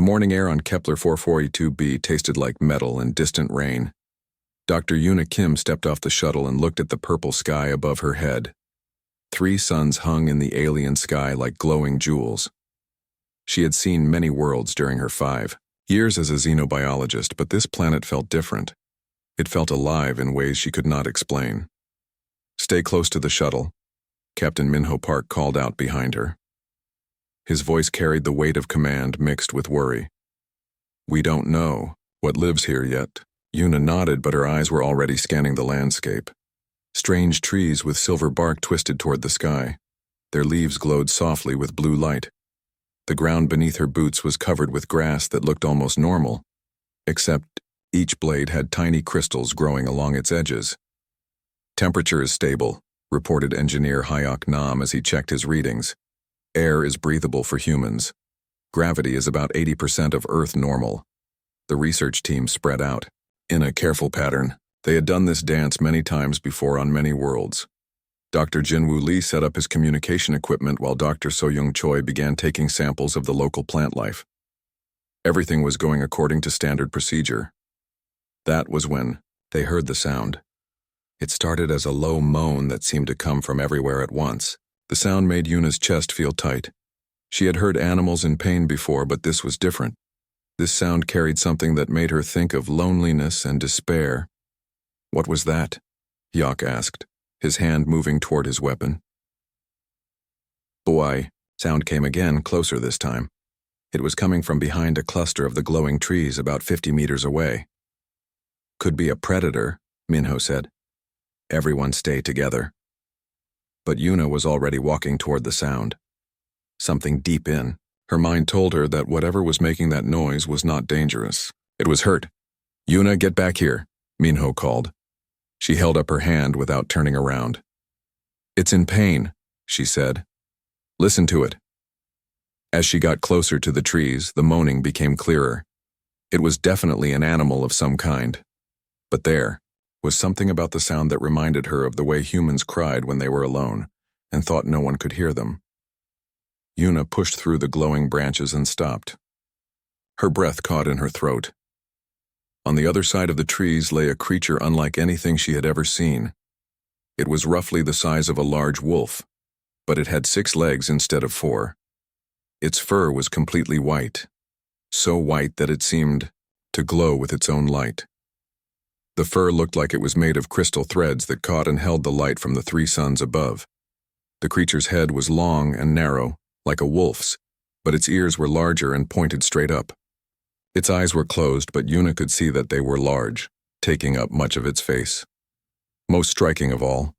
morning air on Kepler 442b tasted like metal and distant rain. Dr. Yuna Kim stepped off the shuttle and looked at the purple sky above her head. 3 suns hung in the alien sky like glowing jewels. She had seen many worlds during her 5 years as a xenobiologist, but this planet felt different. It felt alive in ways she could not explain. "Stay close to the shuttle," Captain Minho Park called out behind her. His voice carried the weight of command mixed with worry. "We don't know what lives here yet." Yuna nodded, but her eyes were already scanning the landscape. Strange trees with silver bark twisted toward the sky. Their leaves glowed softly with blue light. The ground beneath her boots was covered with grass that looked almost normal, except each blade had tiny crystals growing along its edges. "Temperature is stable," reported Engineer Hayok Nam as he checked his readings. "Air is breathable for humans. Gravity is about 80% of Earth normal." The research team spread out in a careful pattern. They had done this dance many times before on many worlds. Dr. Jinwoo Lee set up his communication equipment while Dr. So-Young Choi began taking samples of the local plant life. Everything was going according to standard procedure. That was when they heard the sound. It started as a low moan that seemed to come from everywhere at once. The sound made Yuna's chest feel tight. She had heard animals in pain before, but this was different. This sound carried something that made her think of loneliness and despair. "What was that?" Yok asked, his hand moving toward his weapon. "Boy," sound came again, closer this time. It was coming from behind a cluster of the glowing trees about 50 meters away. "Could be a predator," Minho said. "Everyone stay together." But Yuna was already walking toward the sound. Something deep in her mind told her that whatever was making that noise was not dangerous. It was hurt. "Yuna, get back here," Minho called. She held up her hand without turning around. "It's in pain," she said. "Listen to it." As she got closer to the trees, the moaning became clearer. It was definitely an animal of some kind. But there was something about the sound that reminded her of the way humans cried when they were alone and thought no one could hear them. Yuna pushed through the glowing branches and stopped. Her breath caught in her throat. On the other side of the trees lay a creature unlike anything she had ever seen. It was roughly the size of a large wolf, but it had 6 legs instead of 4. Its fur was completely white, so white that it seemed to glow with its own light. The fur looked like it was made of crystal threads that caught and held the light from the 3 suns above. The creature's head was long and narrow, like a wolf's, but its ears were larger and pointed straight up. Its eyes were closed, but Yuna could see that they were large, taking up much of its face. Most striking of all,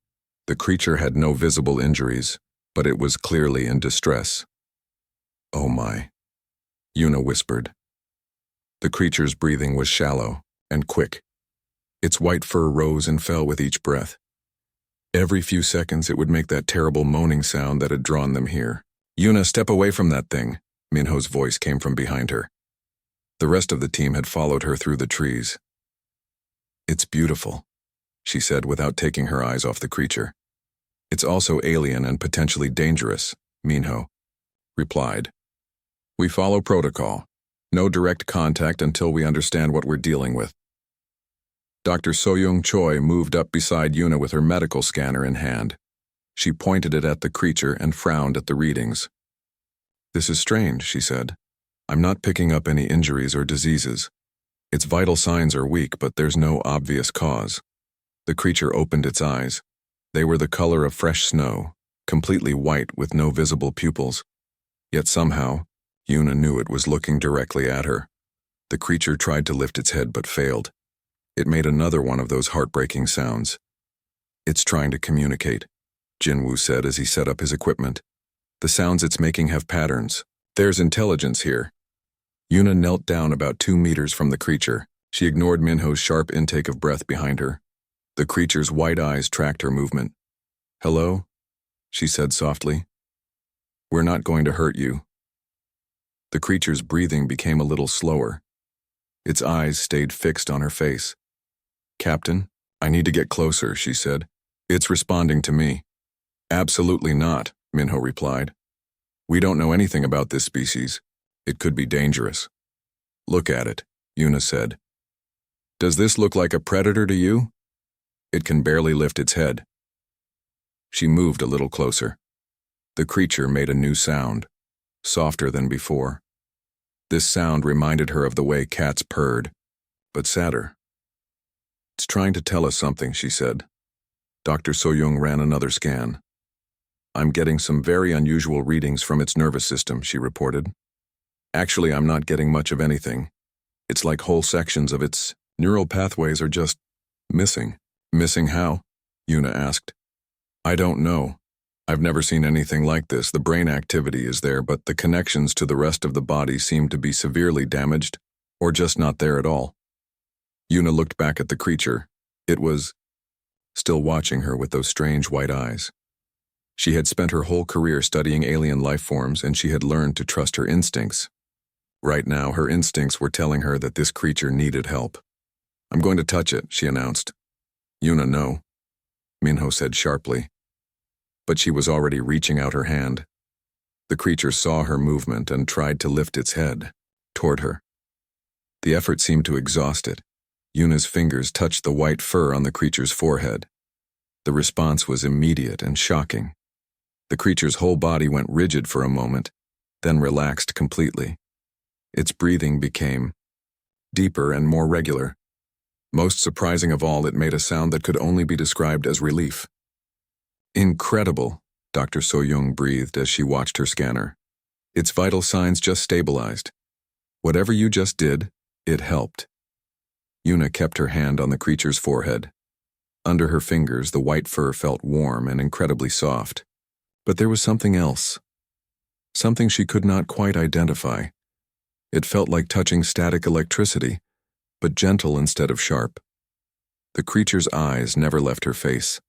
the creature had no visible injuries, but it was clearly in distress. "Oh my," Yuna whispered. The creature's breathing was shallow and quick. Its white fur rose and fell with each breath. Every few seconds it would make that terrible moaning sound that had drawn them here. "Yuna, step away from that thing," Minho's voice came from behind her. The rest of the team had followed her through the trees. "It's beautiful," she said without taking her eyes off the creature. "It's also alien and potentially dangerous," Minho replied. "We follow protocol. No direct contact until we understand what we're dealing with." Dr. So-Young Choi moved up beside Yuna with her medical scanner in hand. She pointed it at the creature and frowned at the readings. "This is strange," she said. "I'm not picking up any injuries or diseases. Its vital signs are weak, but there's no obvious cause." The creature opened its eyes. They were the color of fresh snow, completely white with no visible pupils. Yet somehow, Yuna knew it was looking directly at her. The creature tried to lift its head but failed. It made another one of those heartbreaking sounds. "It's trying to communicate," Jinwoo said as he set up his equipment. "The sounds it's making have patterns. There's intelligence here." Yuna knelt down about 2 meters from the creature. She ignored Minho's sharp intake of breath behind her. The creature's white eyes tracked her movement. "Hello?" she said softly. "We're not going to hurt you." The creature's breathing became a little slower. Its eyes stayed fixed on her face. "Captain, I need to get closer," she said. "It's responding to me." "Absolutely not," Minho replied. "We don't know anything about this species. It could be dangerous." Look at it, Yuna said. Does this look like a predator to you? It can barely lift its head. She moved a little closer. The creature made a new sound, softer than before. This sound reminded her of the way cats purred, but sadder. It's trying to tell us something, she said. Dr. Soyoung ran another scan. I'm getting some very unusual readings from its nervous system, she reported. Actually, I'm not getting much of anything. It's like whole sections of its neural pathways are just missing. Missing how? Yuna asked. I don't know. I've never seen anything like this. The brain activity is there, but the connections to the rest of the body seem to be severely damaged, or just not there at all. Yuna looked back at the creature. It was still watching her with those strange white eyes. She had spent her whole career studying alien life forms, and she had learned to trust her instincts. Right now, her instincts were telling her that this creature needed help. I'm going to touch it, she announced. Yuna, no, Minho said sharply. But she was already reaching out her hand. The creature saw her movement and tried to lift its head toward her. The effort seemed to exhaust it. Yuna's fingers touched the white fur on the creature's forehead. The response was immediate and shocking. The creature's whole body went rigid for a moment, then relaxed completely. Its breathing became deeper and more regular. Most surprising of all, it made a sound that could only be described as relief. Incredible, Dr. Soyoung breathed as she watched her scanner. Its vital signs just stabilized. Whatever you just did, it helped. Yuna kept her hand on the creature's forehead. Under her fingers, the white fur felt warm and incredibly soft. But there was something else. Something she could not quite identify. It felt like touching static electricity, but gentle instead of sharp. The creature's eyes never left her face.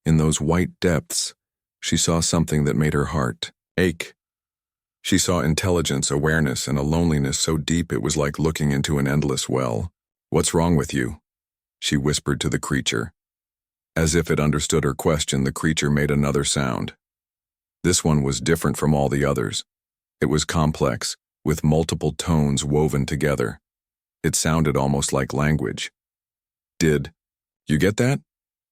In those white depths, she saw something that made her heart ache. She saw intelligence, awareness, and a loneliness so deep it was like looking into an endless well. What's wrong with you? She whispered to the creature. As if it understood her question, the creature made another sound. This one was different from all the others. It was complex, with multiple tones woven together. It sounded almost like language. Did you get that?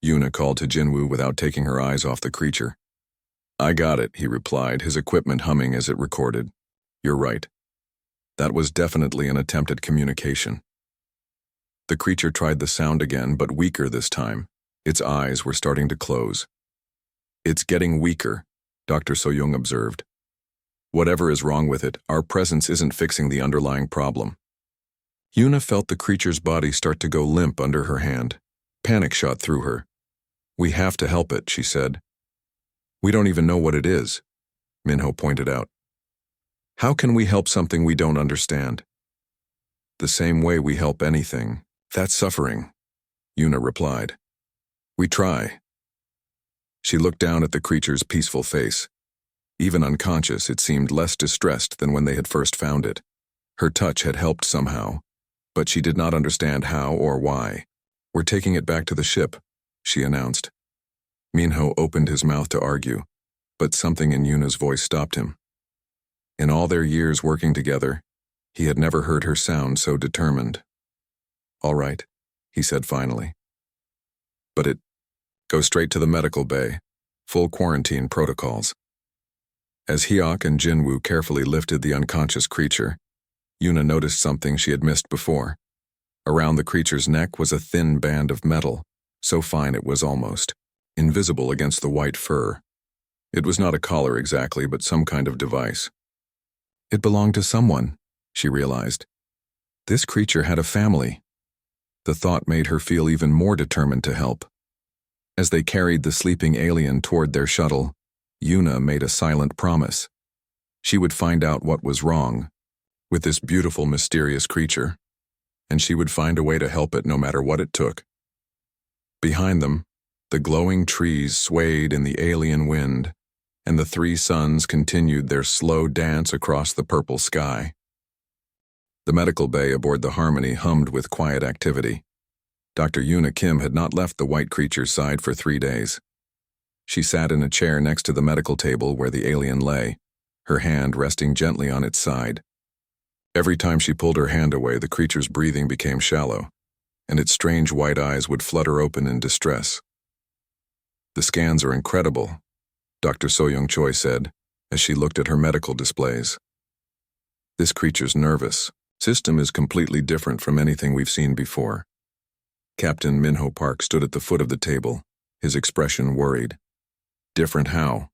Yuna called to Jinwoo without taking her eyes off the creature. I got it, he replied, his equipment humming as it recorded. You're right. That was definitely an attempt at communication. The creature tried the sound again, but weaker this time. Its eyes were starting to close. It's getting weaker, Dr. Soyoung observed. Whatever is wrong with it, our presence isn't fixing the underlying problem. Yuna felt the creature's body start to go limp under her hand. Panic shot through her. We have to help it, she said. We don't even know what it is, Minho pointed out. How can we help something we don't understand? The same way we help anything. That's suffering, Yuna replied. We try. She looked down at the creature's peaceful face. Even unconscious, it seemed less distressed than when they had first found it. Her touch had helped somehow, but she did not understand how or why. We're taking it back to the ship, she announced. Minho opened his mouth to argue, but something in Yuna's voice stopped him. In all their years working together, he had never heard her sound so determined. All right, he said finally. But go straight to the medical bay. Full quarantine protocols. As Hyuk and Jinwoo carefully lifted the unconscious creature, Yuna noticed something she had missed before. Around the creature's neck was a thin band of metal, so fine it was almost invisible against the white fur. It was not a collar exactly, but some kind of device. It belonged to someone, she realized. This creature had a family. The thought made her feel even more determined to help. As they carried the sleeping alien toward their shuttle, Yuna made a silent promise. She would find out what was wrong with this beautiful, mysterious creature, and she would find a way to help it no matter what it took. Behind them, the glowing trees swayed in the alien wind, and the three suns continued their slow dance across the purple sky. The medical bay aboard the Harmony hummed with quiet activity. Dr. Yuna Kim had not left the white creature's side for 3 days. She sat in a chair next to the medical table where the alien lay, her hand resting gently on its side. Every time she pulled her hand away, the creature's breathing became shallow, and its strange white eyes would flutter open in distress. "The scans are incredible," Dr. So-Young Choi said, as she looked at her medical displays. "This creature's nervous system is completely different from anything we've seen before." Captain Minho Park stood at the foot of the table, his expression worried. "Different how?"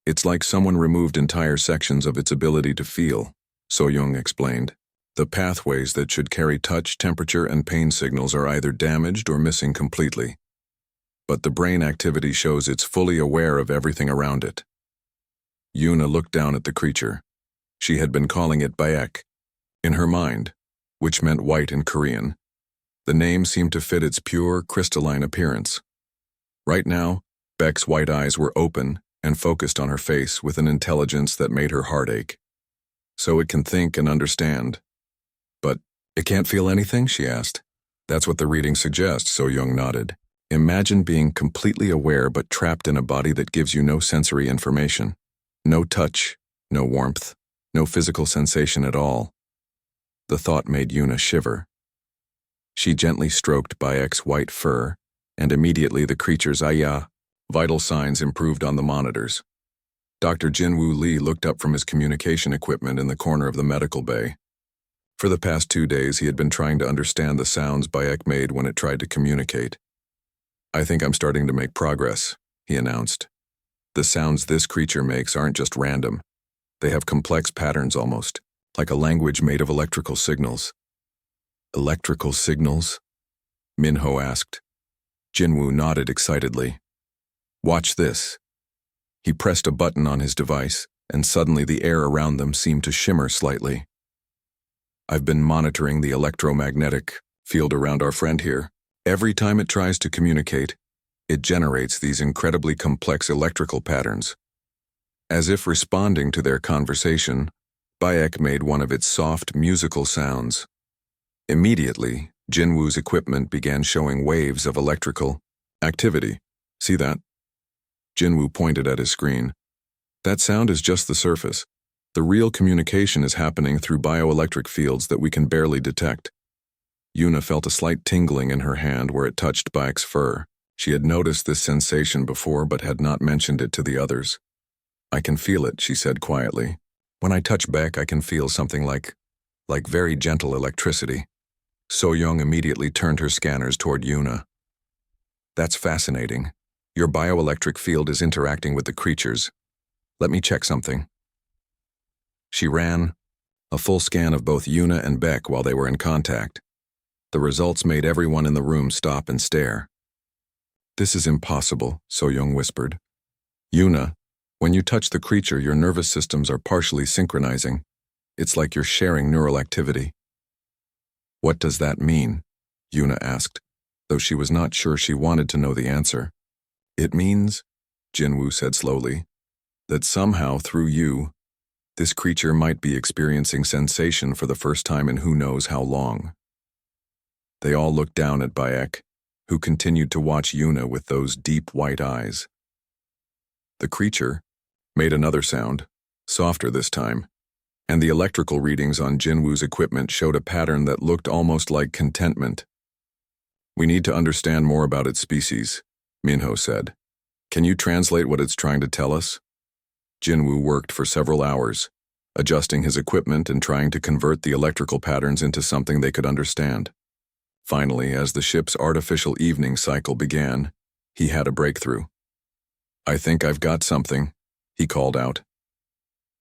"It's like someone removed entire sections of its ability to feel," So-Young explained. "The pathways that should carry touch, temperature, and pain signals are either damaged or missing completely. But the brain activity shows it's fully aware of everything around it." Yuna looked down at the creature. She had been calling it Baek in her mind, which meant white in Korean. The name seemed to fit its pure, crystalline appearance. Right now, Baek's white eyes were open and focused on her face with an intelligence that made her heart ache. "So it can think and understand. But it can't feel anything?" she asked. "That's what the reading suggests," So-Young nodded. "Imagine being completely aware but trapped in a body that gives you no sensory information. No touch, no warmth, no physical sensation at all." The thought made Yuna shiver. She gently stroked Baek's white fur, and immediately the creature's vital signs improved on the monitors. Dr. Jinwoo Lee looked up from his communication equipment in the corner of the medical bay. For the past 2 days, he had been trying to understand the sounds Baek made when it tried to communicate. "I think I'm starting to make progress," he announced. "The sounds this creature makes aren't just random. They have complex patterns almost, like a language made of electrical signals." "Electrical signals?" Minho asked. Jinwoo nodded excitedly. "Watch this." He pressed a button on his device, and suddenly the air around them seemed to shimmer slightly. "I've been monitoring the electromagnetic field around our friend here. Every time it tries to communicate, it generates these incredibly complex electrical patterns. As if responding to their conversation, Baek made one of its soft, musical sounds. Immediately, Jinwoo's equipment began showing waves of electrical activity. "See that?" Jinwoo pointed at his screen. "That sound is just the surface. The real communication is happening through bioelectric fields that we can barely detect." Yuna felt a slight tingling in her hand where it touched Baek's fur. She had noticed this sensation before but had not mentioned it to the others. "I can feel it," she said quietly. "When I touch Baek, I can feel something like very gentle electricity." So-Young immediately turned her scanners toward Yuna. "That's fascinating. Your bioelectric field is interacting with the creatures. Let me check something." She ran a full scan of both Yuna and Baek while they were in contact. The results made everyone in the room stop and stare. "This is impossible," So-Young whispered. "Yuna, when you touch the creature, your nervous systems are partially synchronizing. It's like you're sharing neural activity." "What does that mean?" Yuna asked, though she was not sure she wanted to know the answer. "It means," Jinwoo said slowly, "that somehow through you, this creature might be experiencing sensation for the first time in who knows how long." They all looked down at Baek, who continued to watch Yuna with those deep white eyes. The creature made another sound, softer this time, and the electrical readings on Jinwoo's equipment showed a pattern that looked almost like contentment. "We need to understand more about its species," Minho said. "Can you translate what it's trying to tell us?" Jinwoo worked for several hours, adjusting his equipment and trying to convert the electrical patterns into something they could understand. Finally, as the ship's artificial evening cycle began, he had a breakthrough. "I think I've got something," he called out.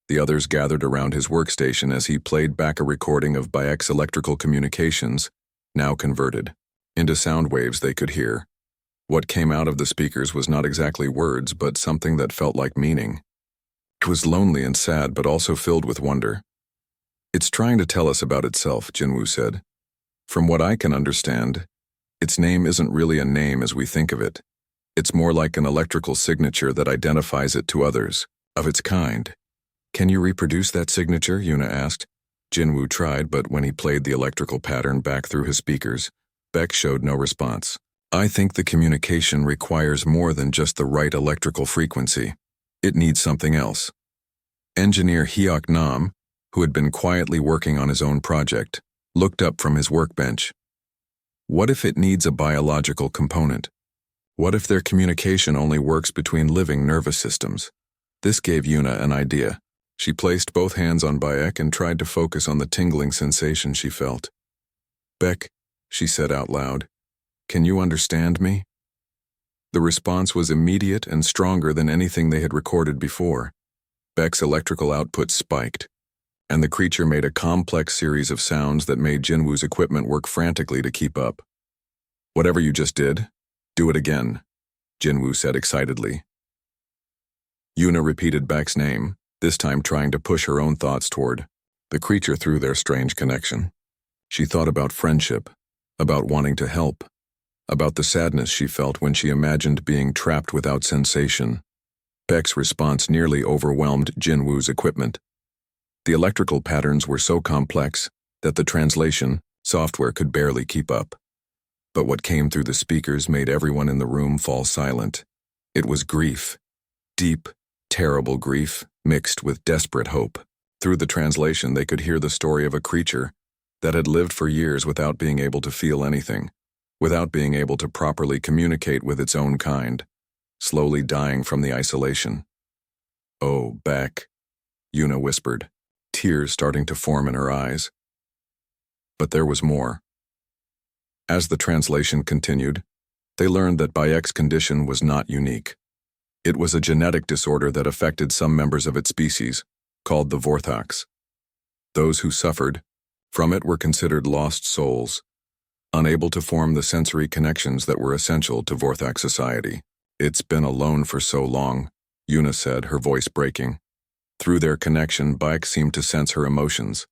The others gathered around his workstation as he played back a recording of Baek's electrical communications, now converted into sound waves they could hear. What came out of the speakers was not exactly words, but something that felt like meaning. It was lonely and sad, but also filled with wonder. "It's trying to tell us about itself," Jinwoo said. "From what I can understand, its name isn't really a name as we think of it. It's more like an electrical signature that identifies it to others, of its kind." "Can you reproduce that signature?" Yuna asked. Jinwoo tried, but when he played the electrical pattern back through his speakers, Baek showed no response. "I think the communication requires more than just the right electrical frequency. It needs something else." Engineer Hyuk Nam, who had been quietly working on his own project, looked up from his workbench. What if it needs a biological component? What if their communication only works between living nervous systems? This gave Yuna an idea. She placed both hands on Bayek and tried to focus on the tingling sensation she felt. "Beck," she said out loud, "can you understand me?" The response was immediate and stronger than anything they had recorded before. Beck's electrical output spiked, and the creature made a complex series of sounds that made Jinwoo's equipment work frantically to keep up. "Whatever you just did, do it again," Jinwoo said excitedly. Yuna repeated Beck's name, this time trying to push her own thoughts toward the creature through their strange connection. She thought about friendship, about wanting to help, about the sadness she felt when she imagined being trapped without sensation. Beck's response nearly overwhelmed Jinwoo's equipment. The electrical patterns were so complex that the translation software could barely keep up. But what came through the speakers made everyone in the room fall silent. It was grief. Deep, terrible grief, mixed with desperate hope. Through the translation, they could hear the story of a creature that had lived for years without being able to feel anything, without being able to properly communicate with its own kind, slowly dying from the isolation. "Oh, Beck," Yuna whispered, tears starting to form in her eyes. But there was more. As the translation continued, they learned that Bayek's condition was not unique. It was a genetic disorder that affected some members of its species, called the Vorthax. Those who suffered from it were considered lost souls, unable to form the sensory connections that were essential to Vorthax society. "It's been alone for so long," Yuna said, her voice breaking. Through their connection, Bayek seemed to sense her emotions.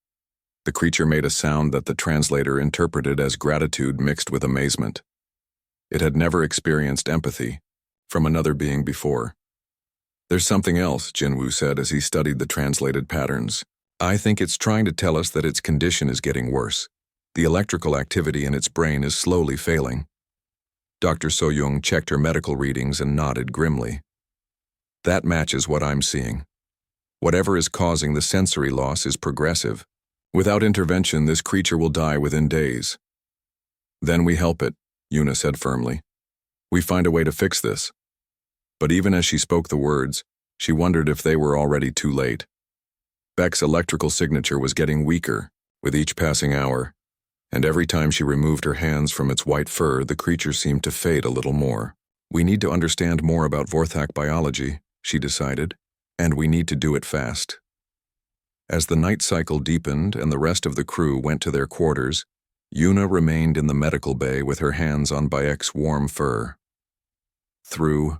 The creature made a sound that the translator interpreted as gratitude mixed with amazement. It had never experienced empathy from another being before. "There's something else," Jinwoo said as he studied the translated patterns. "I think it's trying to tell us that its condition is getting worse. The electrical activity in its brain is slowly failing." Dr. So-young checked her medical readings and nodded grimly. "That matches what I'm seeing. Whatever is causing the sensory loss is progressive. Without intervention, this creature will die within days." "Then we help it," Yuna said firmly. "We find a way to fix this." But even as she spoke the words, she wondered if they were already too late. Beck's electrical signature was getting weaker with each passing hour, and every time she removed her hands from its white fur, the creature seemed to fade a little more. "We need to understand more about Vorthak biology," she decided, "and we need to do it fast." As the night cycle deepened and the rest of the crew went to their quarters, Yuna remained in the medical bay with her hands on Bayek's warm fur. Through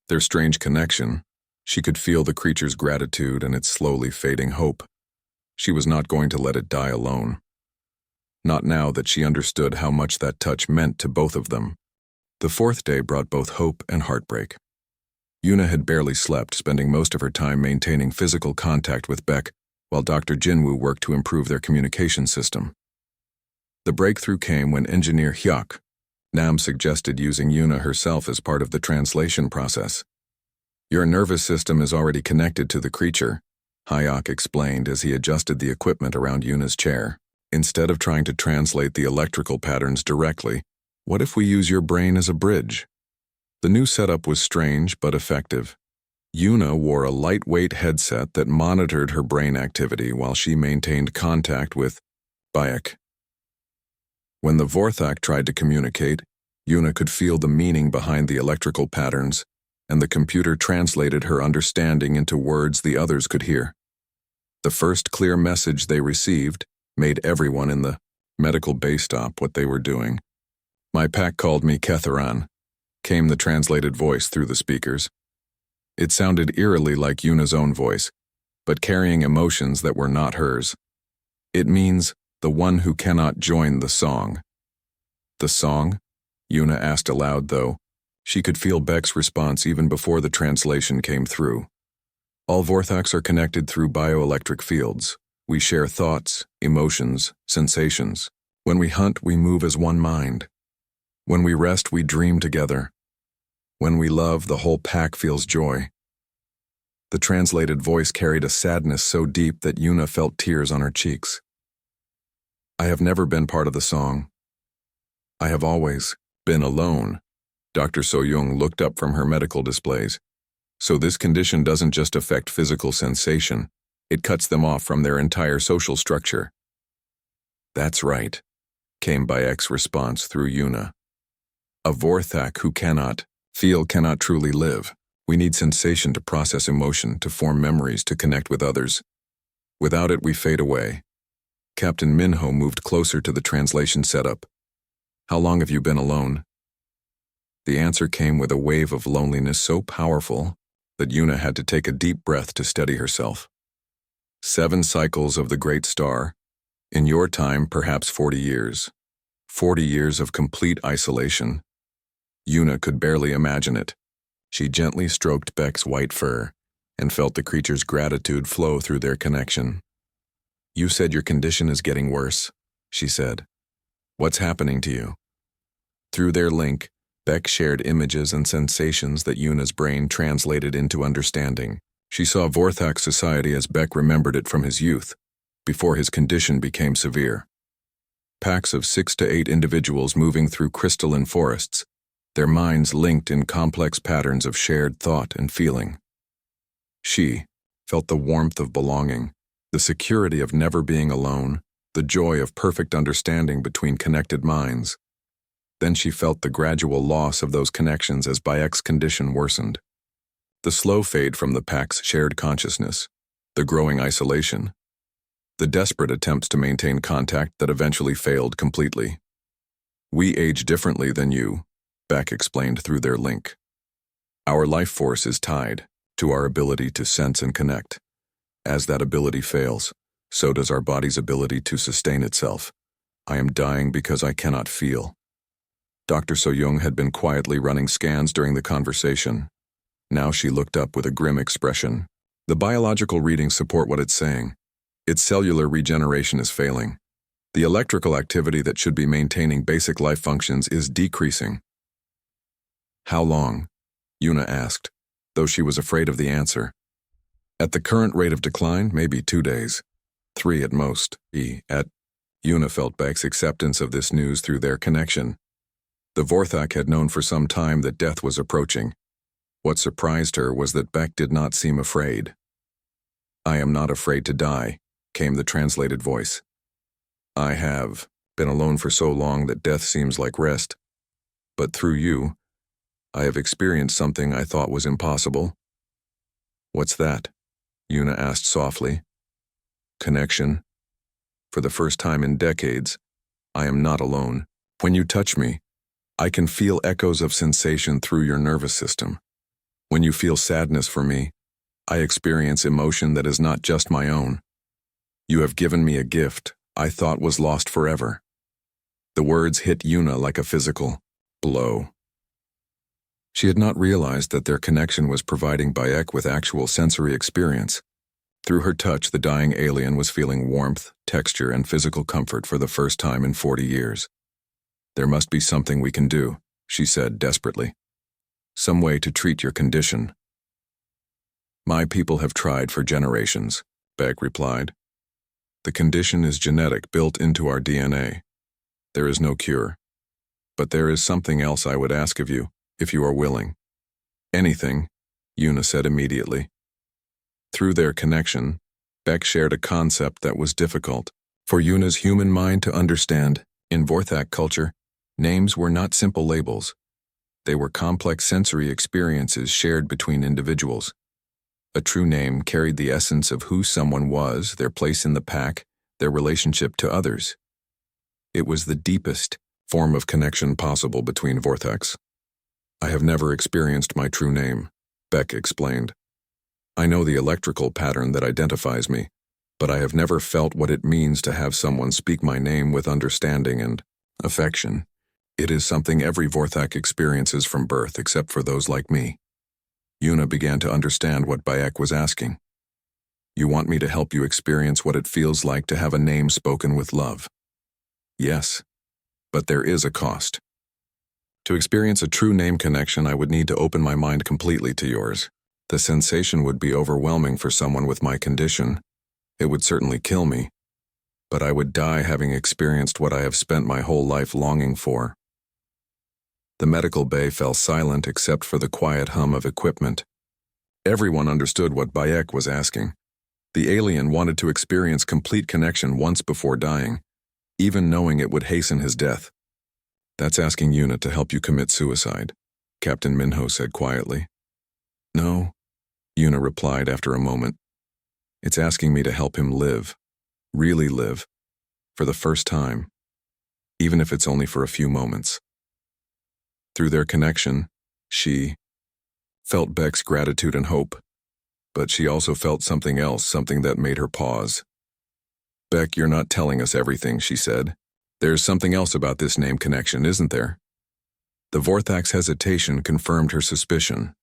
their strange connection, she could feel the creature's gratitude and its slowly fading hope. She was not going to let it die alone. Not now that she understood how much that touch meant to both of them. The fourth day brought both hope and heartbreak. Yuna had barely slept, spending most of her time maintaining physical contact with Beck, while Dr. Jinwoo worked to improve their communication system. The breakthrough came when engineer Hyuk Nam suggested using Yuna herself as part of the translation process. "Your nervous system is already connected to the creature," Hyuk explained as he adjusted the equipment around Yuna's chair. "Instead of trying to translate the electrical patterns directly, what if we use your brain as a bridge?" The new setup was strange but effective. Yuna wore a lightweight headset that monitored her brain activity while she maintained contact with Bayek. When the Vorthak tried to communicate, Yuna could feel the meaning behind the electrical patterns, and the computer translated her understanding into words the others could hear. The first clear message they received made everyone in the medical bay stop what they were doing. "My pack called me Ketheran," came the translated voice through the speakers. It sounded eerily like Yuna's own voice, but carrying emotions that were not hers. "It means the one who cannot join the song." "The song?" Yuna asked aloud, though. She could feel Beck's response even before the translation came through. "All Vorthaks are connected through bioelectric fields. We share thoughts, emotions, sensations. When we hunt, we move as one mind. When we rest, we dream together. When we love, the whole pack feels joy." The translated voice carried a sadness so deep that Yuna felt tears on her cheeks. I have never been part of the song. I have always been alone. Dr. So-young looked up from her medical displays. So this condition doesn't just affect physical sensation, it cuts them off from their entire social structure. That's right, came Bayek's response through Yuna. A Vorthak who cannot feel cannot truly live. We need sensation to process emotion, to form memories, to connect with others. Without it, we fade away. Captain Minho moved closer to the translation setup. How long have you been alone? The answer came with a wave of loneliness so powerful that Yuna had to take a deep breath to steady herself. 7 cycles of the great star. In your time, perhaps 40 years. 40 years of complete isolation. Yuna could barely imagine it. She gently stroked Beck's white fur and felt the creature's gratitude flow through their connection. You said your condition is getting worse, she said. What's happening to you? Through their link, Beck shared images and sensations that Yuna's brain translated into understanding. She saw Vorthak society as Beck remembered it from his youth, before his condition became severe. Packs of 6 to 8 individuals moving through crystalline forests, their minds linked in complex patterns of shared thought and feeling. She felt the warmth of belonging, the security of never being alone, the joy of perfect understanding between connected minds. Then she felt the gradual loss of those connections as Bayek's condition worsened. The slow fade from the pack's shared consciousness, the growing isolation, the desperate attempts to maintain contact that eventually failed completely. We age differently than you, Beck explained through their link. Our life force is tied to our ability to sense and connect. As that ability fails, so does our body's ability to sustain itself. I am dying because I cannot feel. Dr. So-young had been quietly running scans during the conversation. Now she looked up with a grim expression. The biological readings support what it's saying. Its cellular regeneration is failing. The electrical activity that should be maintaining basic life functions is decreasing. How long? Yuna asked, though she was afraid of the answer. At the current rate of decline, maybe 2 days. 3 at most. Yuna felt Beck's acceptance of this news through their connection. The Vorthak had known for some time that death was approaching. What surprised her was that Beck did not seem afraid. I am not afraid to die, came the translated voice. I have been alone for so long that death seems like rest. But through you, I have experienced something I thought was impossible. What's that? Yuna asked softly. Connection. For the first time in decades, I am not alone. When you touch me, I can feel echoes of sensation through your nervous system. When you feel sadness for me, I experience emotion that is not just my own. You have given me a gift I thought was lost forever. The words hit Yuna like a physical blow. She had not realized that their connection was providing Bayek with actual sensory experience. Through her touch, the dying alien was feeling warmth, texture, and physical comfort for the first time in 40 years. There must be something we can do, she said desperately. Some way to treat your condition. My people have tried for generations, Beck replied. The condition is genetic, built into our DNA. There is no cure. But there is something else I would ask of you, if you are willing. Anything, Yuna said immediately. Through their connection, Beck shared a concept that was difficult for Yuna's human mind to understand. In Vorthak culture, names were not simple labels. They were complex sensory experiences shared between individuals. A true name carried the essence of who someone was, their place in the pack, their relationship to others. It was the deepest form of connection possible between Vorthaks. I have never experienced my true name, Beck explained. I know the electrical pattern that identifies me, but I have never felt what it means to have someone speak my name with understanding and affection. It is something every Vorthak experiences from birth except for those like me. Yuna began to understand what Bayek was asking. You want me to help you experience what it feels like to have a name spoken with love? Yes, but there is a cost. To experience a true name connection, I would need to open my mind completely to yours. The sensation would be overwhelming for someone with my condition. It would certainly kill me, but I would die having experienced what I have spent my whole life longing for. The medical bay fell silent except for the quiet hum of equipment. Everyone understood what Bayek was asking. The alien wanted to experience complete connection once before dying, even knowing it would hasten his death. "That's asking Yuna to help you commit suicide," Captain Minho said quietly. "No," Yuna replied after a moment. "It's asking me to help him live, really live, for the first time, even if it's only for a few moments." Through their connection, she felt Beck's gratitude and hope, but she also felt something else, something that made her pause. "Beck, you're not telling us everything," she said. "There's something else about this name connection, isn't there?" The Vorthak's hesitation confirmed her suspicion.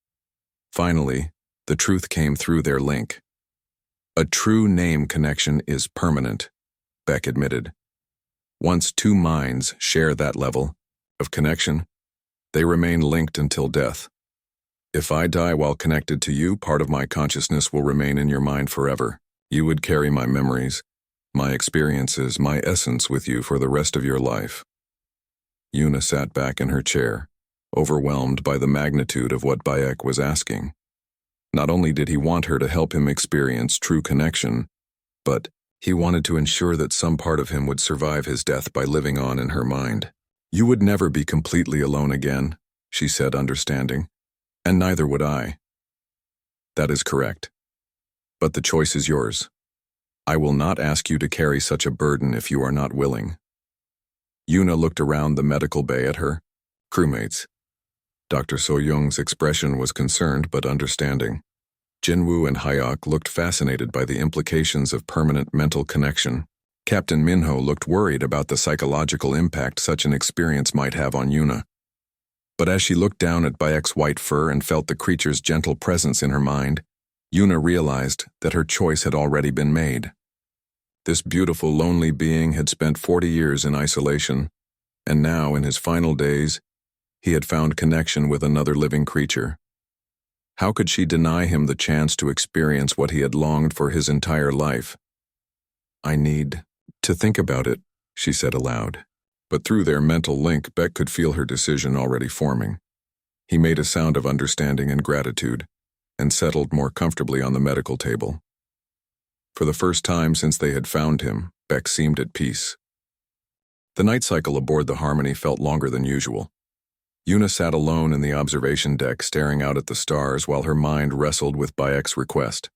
Finally, the truth came through their link. "A true name connection is permanent," Beck admitted. "Once two minds share that level of connection, they remain linked until death. If I die while connected to you, part of my consciousness will remain in your mind forever. You would carry my memories, my experiences, my essence with you for the rest of your life." Yuna sat back in her chair, overwhelmed by the magnitude of what Bayek was asking. Not only did he want her to help him experience true connection, but he wanted to ensure that some part of him would survive his death by living on in her mind. "You would never be completely alone again," she said, understanding. "And neither would I." "That is correct. But the choice is yours. I will not ask you to carry such a burden if you are not willing." Yuna looked around the medical bay at her crewmates. Dr. So-young's expression was concerned but understanding. Jinwoo and Hayok looked fascinated by the implications of permanent mental connection. Captain Minho looked worried about the psychological impact such an experience might have on Yuna. But as she looked down at Bayek's white fur and felt the creature's gentle presence in her mind, Yuna realized that her choice had already been made. This beautiful, lonely being had spent 40 years in isolation, and now, in his final days, he had found connection with another living creature. How could she deny him the chance to experience what he had longed for his entire life? "I need to think about it," she said aloud. But through their mental link, Beck could feel her decision already forming. He made a sound of understanding and gratitude, and settled more comfortably on the medical table. For the first time since they had found him, Beck seemed at peace. The night cycle aboard the Harmony felt longer than usual. Yuna sat alone in the observation deck, staring out at the stars while her mind wrestled with Bayek's request.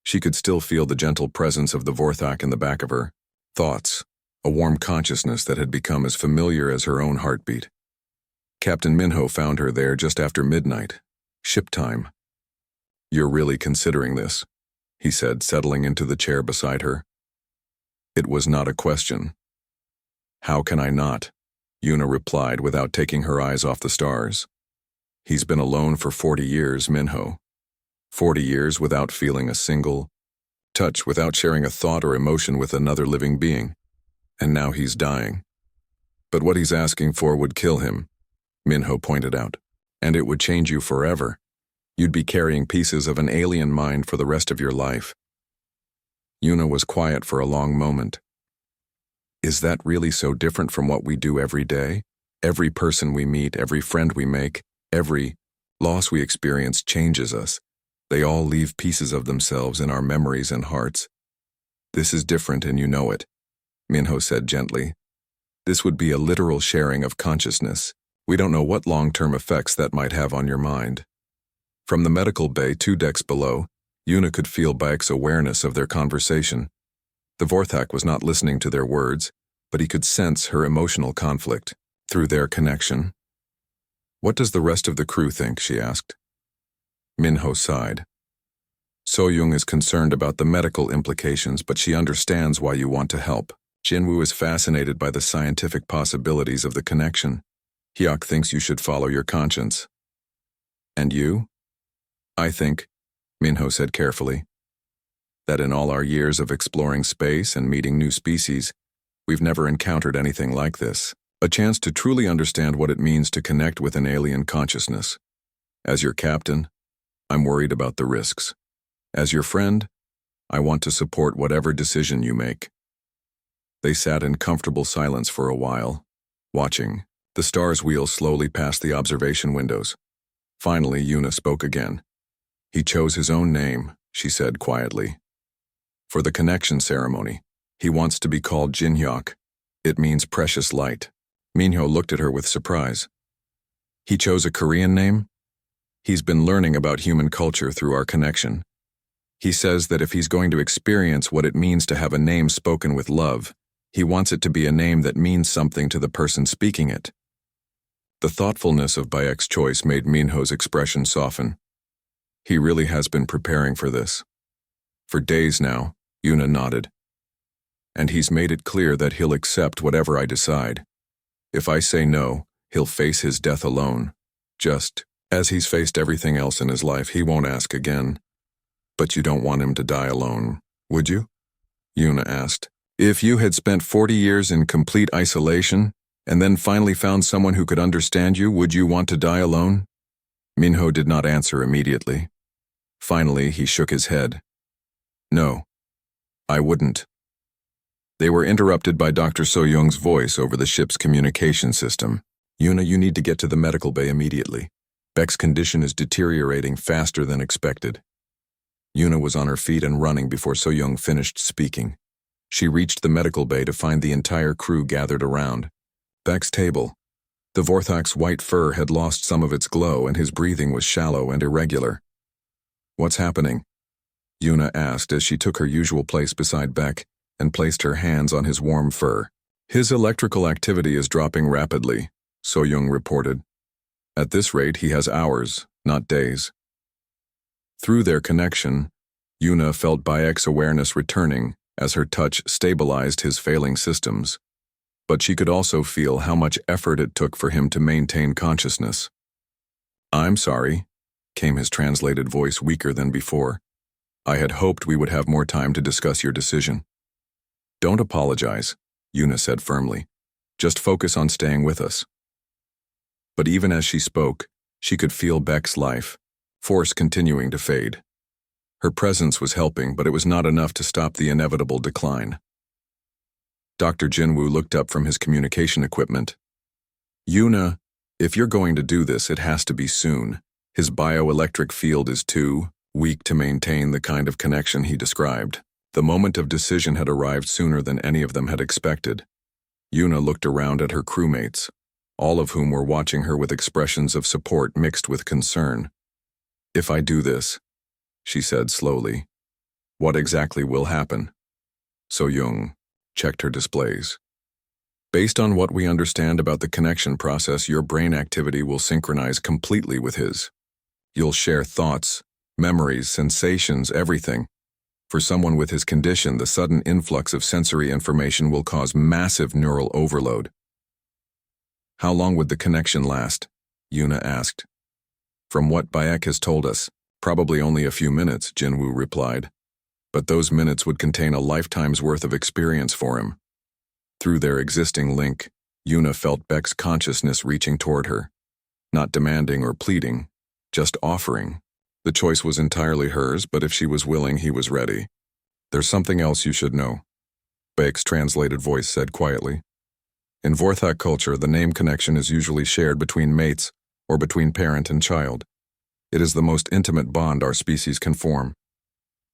She could still feel the gentle presence of the Vorthak in the back of her thoughts, a warm consciousness that had become as familiar as her own heartbeat. Captain Minho found her there just after midnight, ship time. "You're really considering this," he said, settling into the chair beside her. It was not a question. "How can I not?" Yuna replied without taking her eyes off the stars. "He's been alone for 40 years, Minho. 40 years without feeling a single touch, without sharing a thought or emotion with another living being. And now he's dying. But what he's asking for would kill him," Minho pointed out. "And it would change you forever. You'd be carrying pieces of an alien mind for the rest of your life." Yuna was quiet for a long moment. "Is that really so different from what we do every day? Every person we meet, every friend we make, every loss we experience changes us. They all leave pieces of themselves in our memories and hearts. This is different and you know it," Minho said gently. "This would be a literal sharing of consciousness. We don't know what long-term effects that might have on your mind." From the medical bay 2 decks below, Yuna could feel Bayek's awareness of their conversation. The Vorthak was not listening to their words, but he could sense her emotional conflict through their connection. "What does the rest of the crew think?" she asked. Minho sighed. "So-young is concerned about the medical implications, but she understands why you want to help. Jinwoo is fascinated by the scientific possibilities of the connection. Hyuk thinks you should follow your conscience." "And you?" "I think," Minho said carefully, "that in all our years of exploring space and meeting new species, we've never encountered anything like this. A chance to truly understand what it means to connect with an alien consciousness. As your captain, I'm worried about the risks. As your friend, I want to support whatever decision you make." They sat in comfortable silence for a while, watching. The stars wheel slowly past the observation windows. Finally, Yuna spoke again. "He chose his own name," she said quietly. "For the connection ceremony, he wants to be called Jinhyok. It means precious light." Minho looked at her with surprise. "He chose a Korean name?" "He's been learning about human culture through our connection. He says that if he's going to experience what it means to have a name spoken with love, he wants it to be a name that means something to the person speaking it." The thoughtfulness of Bayek's choice made Minho's expression soften. He really has been preparing for this. "For days now," Yuna nodded. "And he's made it clear that he'll accept whatever I decide. If I say no, he'll face his death alone. Just as he's faced everything else in his life, he won't ask again." "But you don't want him to die alone, would you?" Yuna asked. "If you had spent 40 years in complete isolation, and then finally found someone who could understand you, would you want to die alone?" Minho did not answer immediately. Finally, he shook his head. "No, I wouldn't." They were interrupted by Dr. So-young's voice over the ship's communication system. "Yuna, you need to get to the medical bay immediately. Beck's condition is deteriorating faster than expected." Yuna was on her feet and running before So-young finished speaking. She reached the medical bay to find the entire crew gathered around. Beck's table. The Vorthak's white fur had lost some of its glow and his breathing was shallow and irregular. "What's happening?" Yuna asked as she took her usual place beside Beck and placed her hands on his warm fur. "His electrical activity is dropping rapidly," So-young reported. "At this rate, he has hours, not days." Through their connection, Yuna felt Bayek's awareness returning as her touch stabilized his failing systems. But she could also feel how much effort it took for him to maintain consciousness. "I'm sorry," came his translated voice weaker than before. "I had hoped we would have more time to discuss your decision." "Don't apologize," Yuna said firmly. "Just focus on staying with us." But even as she spoke, she could feel Beck's life force continuing to fade. Her presence was helping, but it was not enough to stop the inevitable decline. Dr. Jinwoo looked up from his communication equipment. "Yuna, if you're going to do this, it has to be soon. His bioelectric field is too weak to maintain the kind of connection he described." The moment of decision had arrived sooner than any of them had expected. Yuna looked around at her crewmates, all of whom were watching her with expressions of support mixed with concern. "If I do this," she said slowly, "what exactly will happen?" So-young checked her displays. "Based on what we understand about the connection process, your brain activity will synchronize completely with his. You'll share thoughts, memories, sensations, everything. For someone with his condition, the sudden influx of sensory information will cause massive neural overload." "How long would the connection last?" Yuna asked. "From what Bayek has told us, probably only a few minutes," Jinwoo replied. "But those minutes would contain a lifetime's worth of experience for him." Through their existing link, Yuna felt Beck's consciousness reaching toward her. Not demanding or pleading, just offering. The choice was entirely hers, but if she was willing, he was ready. "There's something else you should know," Bayek's translated voice said quietly. "In Vorthak culture, the name connection is usually shared between mates or between parent and child. It is the most intimate bond our species can form.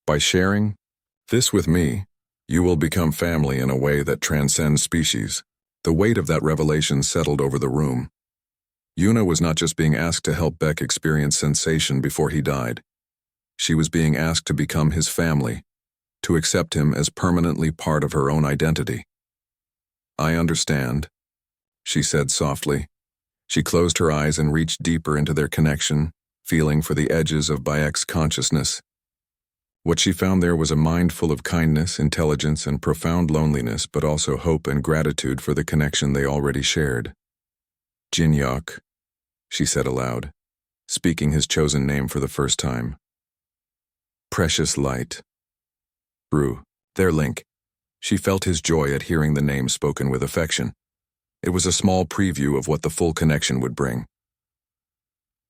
By sharing this with me, you will become family in a way that transcends species." The weight of that revelation settled over the room. Yuna was not just being asked to help Beck experience sensation before he died. She was being asked to become his family, to accept him as permanently part of her own identity. "I understand," she said softly. She closed her eyes and reached deeper into their connection, feeling for the edges of Bayek's consciousness. What she found there was a mind full of kindness, intelligence, and profound loneliness, but also hope and gratitude for the connection they already shared. "Jinhyok," she said aloud, speaking his chosen name for the first time. "Precious light." Through their link, she felt his joy at hearing the name spoken with affection. It was a small preview of what the full connection would bring.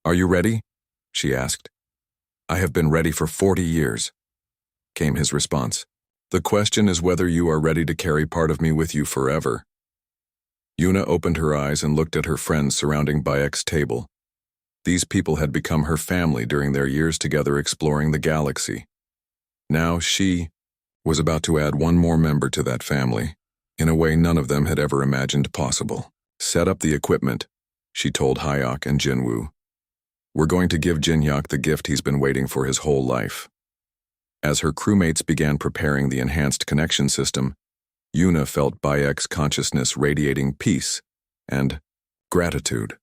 "Are you ready?" she asked. I have been ready for 40 years, came his response. The question is whether you are ready to carry part of me with you forever. Yuna opened her eyes and looked at her friends surrounding Bayek's table. These people had become her family during their years together exploring the galaxy. Now she was about to add one more member to that family, in a way none of them had ever imagined possible. Set up the equipment, she told Hyok and Jinwoo. We're going to give Jinhyok the gift he's been waiting for his whole life. As her crewmates began preparing the enhanced connection system, Yuna felt Bayek's consciousness radiating peace and gratitude.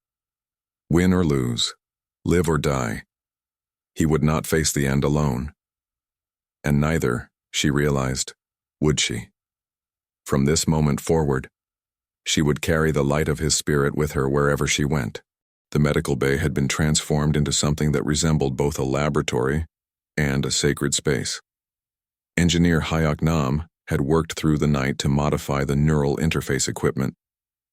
Win or lose, live or die, he would not face the end alone. And neither, she realized, would she. From this moment forward, she would carry the light of his spirit with her wherever she went. The medical bay had been transformed into something that resembled both a laboratory and a sacred space. Engineer Hyok Nam had worked through the night to modify the neural interface equipment,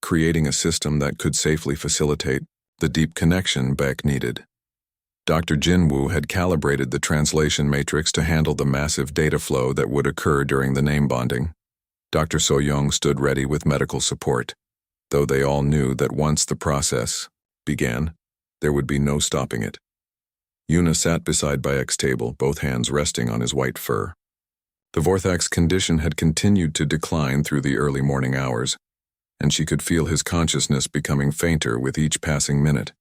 creating a system that could safely facilitate the deep connection Beck needed. Dr. Jinwoo had calibrated the translation matrix to handle the massive data flow that would occur during the name bonding. Dr. Soyoung stood ready with medical support, though they all knew that once the process began, there would be no stopping it. Yuna sat beside Bayek's table, both hands resting on his white fur. The Vorthak's condition had continued to decline through the early morning hours, and she could feel his consciousness becoming fainter with each passing minute.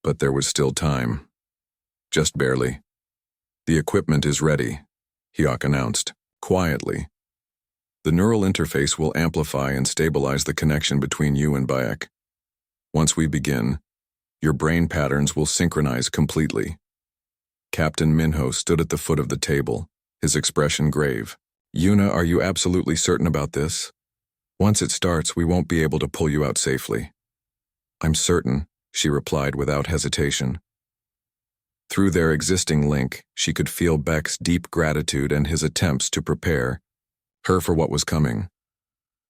But there was still time. Just barely. The equipment is ready, Hyok announced, quietly. The neural interface will amplify and stabilize the connection between you and Bayek. Once we begin, your brain patterns will synchronize completely. Captain Minho stood at the foot of the table, his expression grave. Yuna, are you absolutely certain about this? Once it starts, we won't be able to pull you out safely. I'm certain, she replied without hesitation. Through their existing link, she could feel Beck's deep gratitude and his attempts to prepare her for what was coming.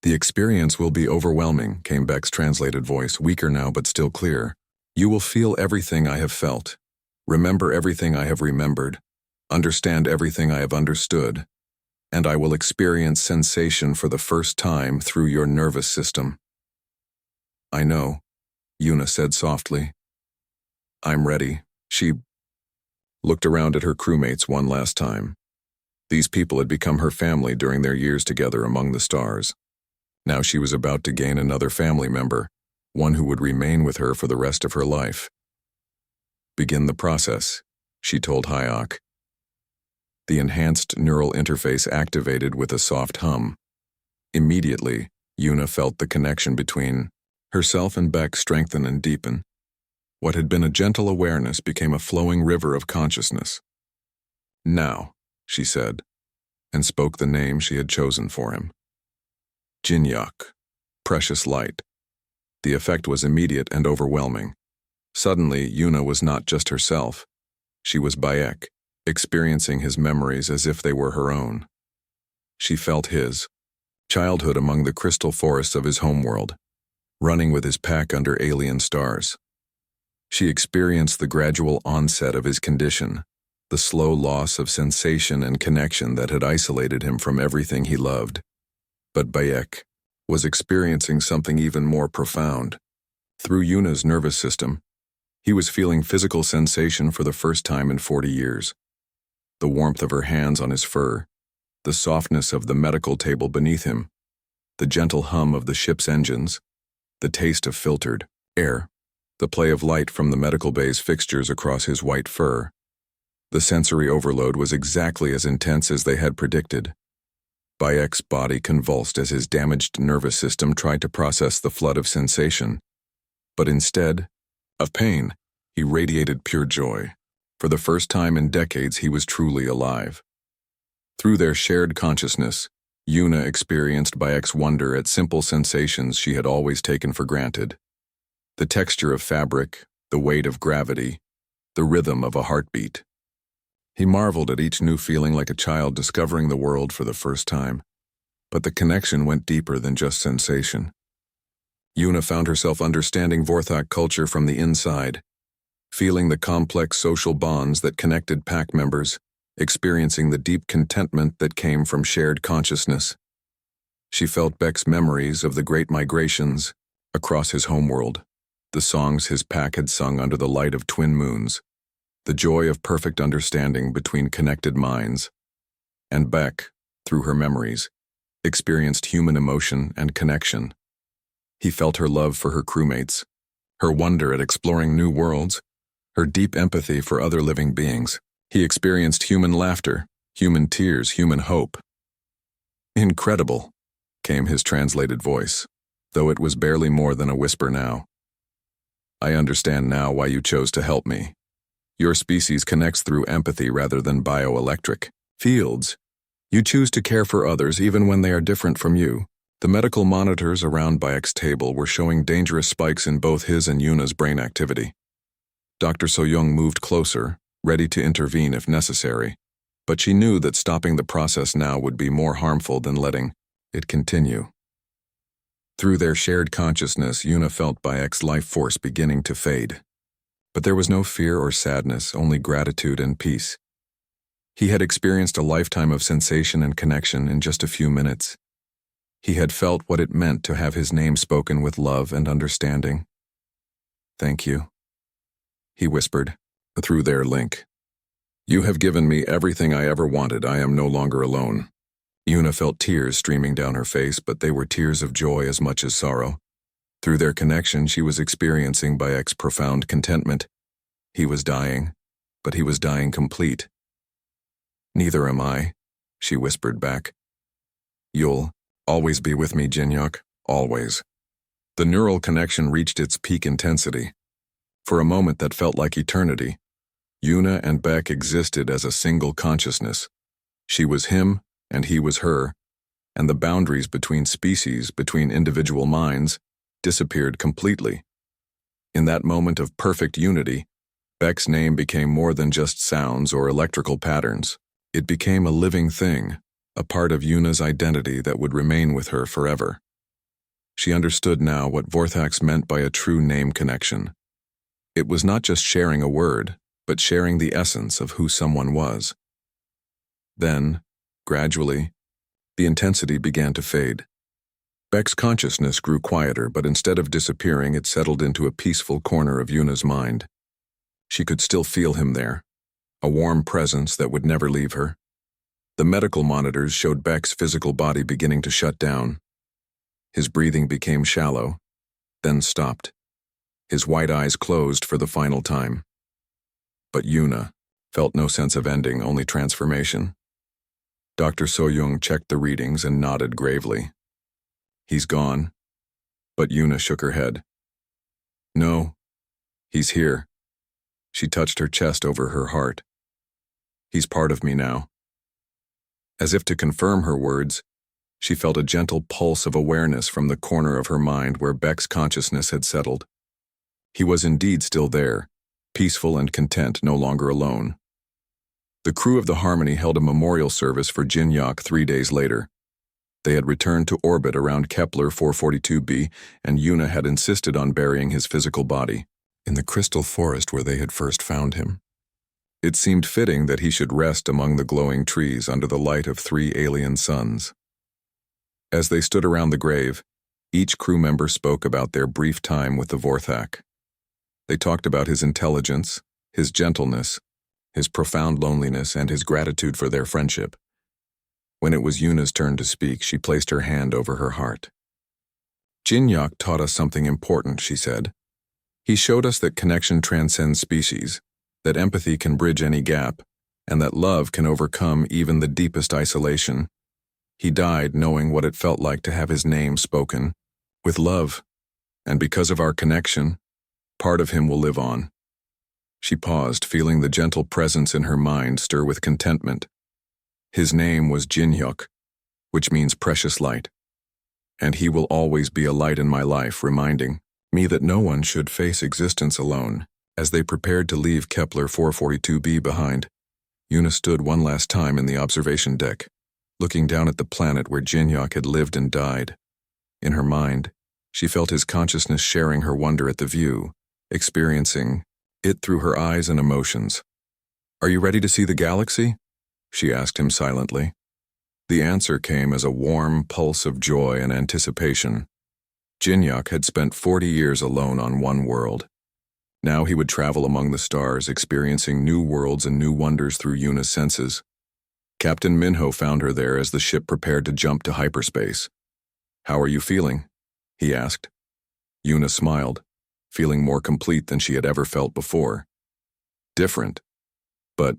The experience will be overwhelming, came Beck's translated voice, weaker now but still clear. You will feel everything I have felt, remember everything I have remembered, understand everything I have understood, and I will experience sensation for the first time through your nervous system. I know, Yuna said softly. I'm ready. She looked around at her crewmates one last time. These people had become her family during their years together among the stars. Now she was about to gain another family member, one who would remain with her for the rest of her life. Begin the process, she told Hyok. The enhanced neural interface activated with a soft hum. Immediately, Yuna felt the connection between herself and Beck strengthen and deepen. What had been a gentle awareness became a flowing river of consciousness. Now, she said, and spoke the name she had chosen for him. Jinhyok, precious light. The effect was immediate and overwhelming. Suddenly, Yuna was not just herself. She was Bayek, experiencing his memories as if they were her own. She felt his childhood among the crystal forests of his homeworld, running with his pack under alien stars. She experienced the gradual onset of his condition, the slow loss of sensation and connection that had isolated him from everything he loved. But Bayek was experiencing something even more profound. Through Yuna's nervous system, he was feeling physical sensation for the first time in 40 years. The warmth of her hands on his fur, the softness of the medical table beneath him, the gentle hum of the ship's engines, the taste of filtered air, the play of light from the medical bay's fixtures across his white fur. The sensory overload was exactly as intense as they had predicted. Bayek's body convulsed as his damaged nervous system tried to process the flood of sensation. But instead of pain, he radiated pure joy. For the first time in decades, he was truly alive. Through their shared consciousness, Yuna experienced Bayek's wonder at simple sensations she had always taken for granted. The texture of fabric, the weight of gravity, the rhythm of a heartbeat. He marveled at each new feeling like a child discovering the world for the first time. But the connection went deeper than just sensation. Yuna found herself understanding Vorthak culture from the inside, feeling the complex social bonds that connected pack members, experiencing the deep contentment that came from shared consciousness. She felt Beck's memories of the great migrations across his homeworld, the songs his pack had sung under the light of twin moons, the joy of perfect understanding between connected minds. And Beck, through her memories, experienced human emotion and connection. He felt her love for her crewmates, her wonder at exploring new worlds, her deep empathy for other living beings. He experienced human laughter, human tears, human hope. "Incredible," came his translated voice, though it was barely more than a whisper now. "I understand now why you chose to help me. Your species connects through empathy rather than bioelectric fields. You choose to care for others even when they are different from you." The medical monitors around Bayek's table were showing dangerous spikes in both his and Yuna's brain activity. Dr. So-young moved closer, ready to intervene if necessary, but she knew that stopping the process now would be more harmful than letting it continue. Through their shared consciousness, Yuna felt Bayek's life force beginning to fade. But there was no fear or sadness, only gratitude and peace. He had experienced a lifetime of sensation and connection in just a few minutes. He had felt what it meant to have his name spoken with love and understanding. "Thank you," he whispered, through their link. "You have given me everything I ever wanted. I am no longer alone." Yuna felt tears streaming down her face, but they were tears of joy as much as sorrow. Through their connection, she was experiencing Bayek's profound contentment. He was dying, but he was dying complete. "Neither am I," she whispered back. "You'll always be with me, Jinhyuk, always." The neural connection reached its peak intensity. For a moment that felt like eternity, Yuna and Beck existed as a single consciousness. She was him, and he was her, and the boundaries between species, between individual minds, disappeared completely. In that moment of perfect unity, Beck's name became more than just sounds or electrical patterns. It became a living thing, a part of Yuna's identity that would remain with her forever. She understood now what Vorthax meant by a true name connection. It was not just sharing a word, but sharing the essence of who someone was. Then, gradually, the intensity began to fade. Beck's consciousness grew quieter, but instead of disappearing, it settled into a peaceful corner of Yuna's mind. She could still feel him there, a warm presence that would never leave her. The medical monitors showed Beck's physical body beginning to shut down. His breathing became shallow, then stopped. His white eyes closed for the final time. But Yuna felt no sense of ending, only transformation. Dr. So-young checked the readings and nodded gravely. "He's gone." But Yuna shook her head. "No, he's here." She touched her chest over her heart. "He's part of me now." As if to confirm her words, she felt a gentle pulse of awareness from the corner of her mind where Beck's consciousness had settled. He was indeed still there, peaceful and content, no longer alone. The crew of the Harmony held a memorial service for Jinhyuk 3 days later. They had returned to orbit around Kepler 442b, and Yuna had insisted on burying his physical body in the crystal forest where they had first found him. It seemed fitting that he should rest among the glowing trees under the light of 3 alien suns. As they stood around the grave, each crew member spoke about their brief time with the Vorthak. They talked about his intelligence, his gentleness, his profound loneliness, and his gratitude for their friendship. When it was Yuna's turn to speak, she placed her hand over her heart. "Jinhyuk taught us something important," she said. "He showed us that connection transcends species, that empathy can bridge any gap, and that love can overcome even the deepest isolation. He died knowing what it felt like to have his name spoken, with love, and because of our connection, part of him will live on." She paused, feeling the gentle presence in her mind stir with contentment. His name was Jinhyuk, which means precious light. And he will always be a light in my life, reminding me that no one should face existence alone. As they prepared to leave Kepler 442b behind, Yuna stood one last time in the observation deck, looking down at the planet where Jinhyuk had lived and died. In her mind, she felt his consciousness sharing her wonder at the view, experiencing it through her eyes and emotions. "Are you ready to see the galaxy?" she asked him silently. The answer came as a warm pulse of joy and anticipation. Jinyak had spent 40 years alone on one world. Now he would travel among the stars, experiencing new worlds and new wonders through Yuna's senses. Captain Minho found her there as the ship prepared to jump to hyperspace. "How are you feeling?" he asked. Yuna smiled, feeling more complete than she had ever felt before. Different, but